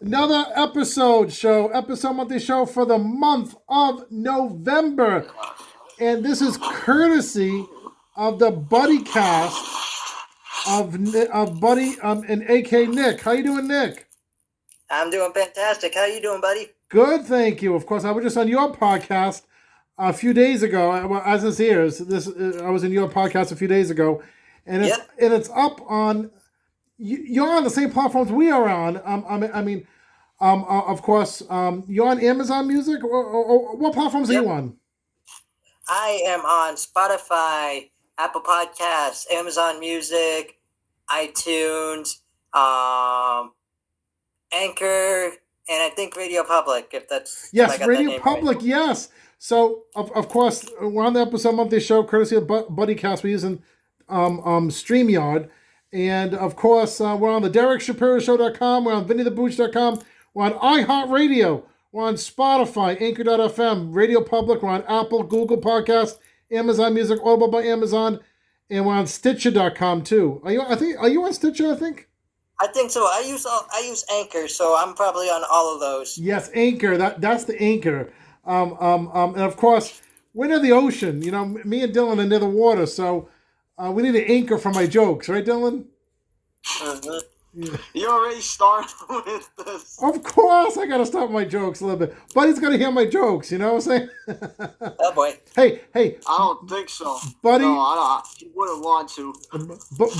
Another episode monthly show for the month of November. And this is courtesy of the Buddy Cast of Buddy and AK Nick. How you doing, Nick? I'm doing fantastic. How you doing, buddy? Good, thank you. Of course, I was just on your podcast a few days ago. As this airs, I was in your podcast a few days ago, and it's up on. You're on the same platforms we are on. Of course, you're on Amazon Music, or what platforms are you on? I am on Spotify, Apple Podcasts, Amazon Music, iTunes, Anchor, and I think Radio Public, if that's... Yes, Radio Public, right. Yes. So, of course, we're on the episode monthly show, courtesy of BuddyCast. We're using StreamYard. And, of course, we're on the DerekShapiroShow.com. We're on VinnyTheBooch.com. We're on iHeartRadio. We're on Spotify, Anchor.fm, Radio Public. We're on Apple, Google Podcasts, Amazon Music, Audible by Amazon. And we're on Stitcher.com, too. Are you on Stitcher, I think? I think so. I use Anchor, so I'm probably on all of those. Yes, Anchor. That's the Anchor. And, of course, we're near the ocean. You know, me and Dylan are near the water, so... we need an anchor for my jokes, right, Dylan? Mm-hmm. Yeah. You already started with this. Of course, I got to start my jokes a little bit. Buddy's got to hear my jokes, you know what I'm saying? Oh, boy. Hey. I don't think so. Buddy. No, I don't. He wouldn't want to.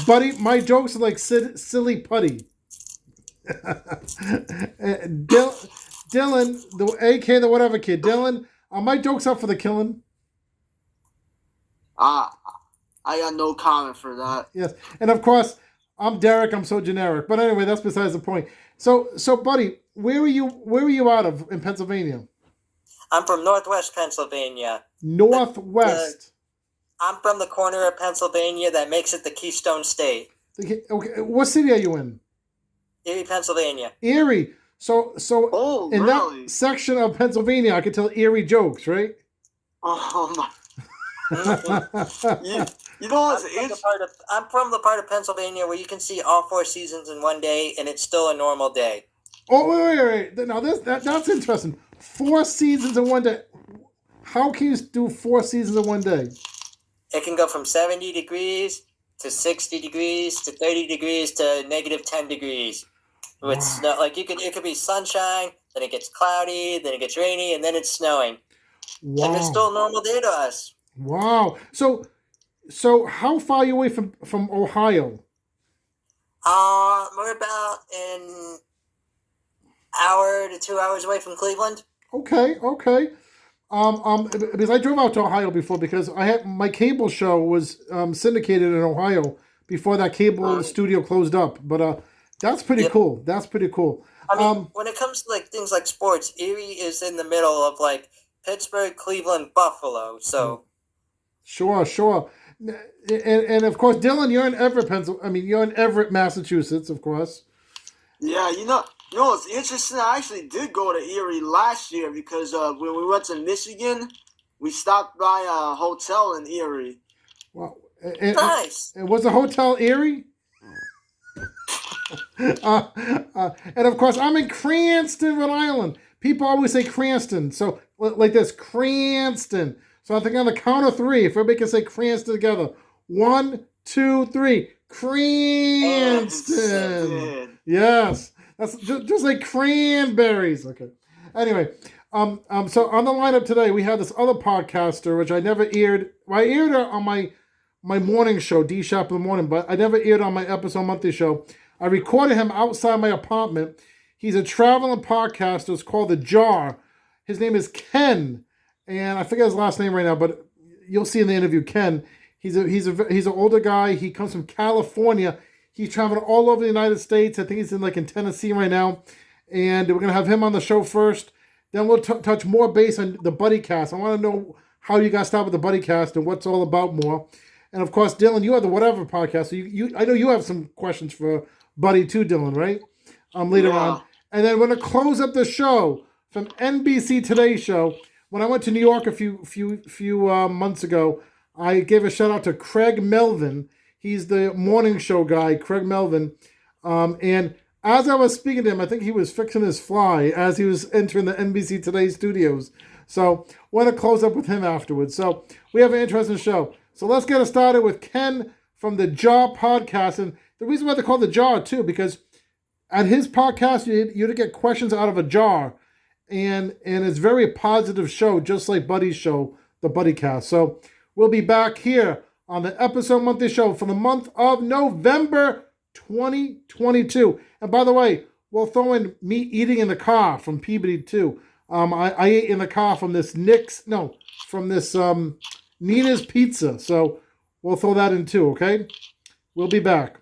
Buddy, my jokes are like silly putty. Dylan, the AK, the whatever kid. Dylan, are my jokes up for the killing? I got no comment for that. Yes, and of course, I'm Derek. I'm so generic, but anyway, that's besides the point. So, buddy, where are you out of in Pennsylvania? I'm from Northwest Pennsylvania. Northwest. I'm from the corner of Pennsylvania that makes it the Keystone State. Okay, what city are you in? Erie, Pennsylvania. Erie. So in really? That section of Pennsylvania, I could tell Erie jokes, right? Oh my. You know what's I'm from the part of Pennsylvania where you can see all 4 seasons in one day, and it's still a normal day. Oh, wait. Now, that's interesting. 4 seasons in one day. How can you do 4 seasons in one day? It can go from 70 degrees to 60 degrees to 30 degrees to negative 10 degrees. With snow, it could be sunshine, then it gets cloudy, then it gets rainy, and then it's snowing. Wow. And it's still a normal day to us. Wow. So how far are you away from Ohio? We're about an hour to 2 hours away from Cleveland. Okay. Because I drove out to Ohio before because I had my cable show was syndicated in Ohio before that cable studio closed up. But that's pretty cool. That's pretty cool. I mean, when it comes to things like sports, Erie is in the middle of Pittsburgh, Cleveland, Buffalo. So. Sure. And of course, Dylan, you're in Everett, you're in Everett, Massachusetts, of course. Yeah, you know what's interesting? I actually did go to Erie last year because when we went to Michigan, we stopped by a hotel in Erie. Wow. Nice. And was the hotel Erie? And of course, I'm in Cranston, Rhode Island. People always say Cranston. So, like this, Cranston. So I think on the count of 3, if everybody can say Cranston together. 1, 2, 3. Cranston. Yes. That's just like cranberries. Okay. Anyway, so on the lineup today, we have this other podcaster, which I never aired. Well, I aired her on my morning show, D Shop in the Morning, but I never aired on my episode monthly show. I recorded him outside my apartment. He's a traveling podcaster. It's called The Jar. His name is Ken. And I forget his last name right now, but you'll see in the interview, Ken. He's an older guy. He comes from California. He's traveling all over the United States. I think he's in Tennessee right now. And we're gonna have him on the show first. Then we'll touch more base on the Buddy Cast. I want to know how you got started with the Buddy Cast and what's all about more. And of course, Dylan, you have the Whatever podcast. So I know you have some questions for Buddy too, Dylan, right? Later on. And then we're gonna close up the show from NBC Today Show. When I went to New York a few months ago, I gave a shout out to Craig Melvin. He's the morning show guy, Craig Melvin. And as I was speaking to him, I think he was fixing his fly as he was entering the NBC Today studios. So want to close up with him afterwards. So we have an interesting show. So let's get it started with Ken from the Jaw podcast. And the reason why they call the Jaw too, because at his podcast, you to get questions out of a jar. And it's a very positive show, just like Buddy's show, the Buddycast. So we'll be back here on the episode monthly show for the month of November 2022. And by the way, we'll throw in me eating in the car from Peabody too. I ate in the car from this Nina's Pizza. So we'll throw that in too, okay? We'll be back.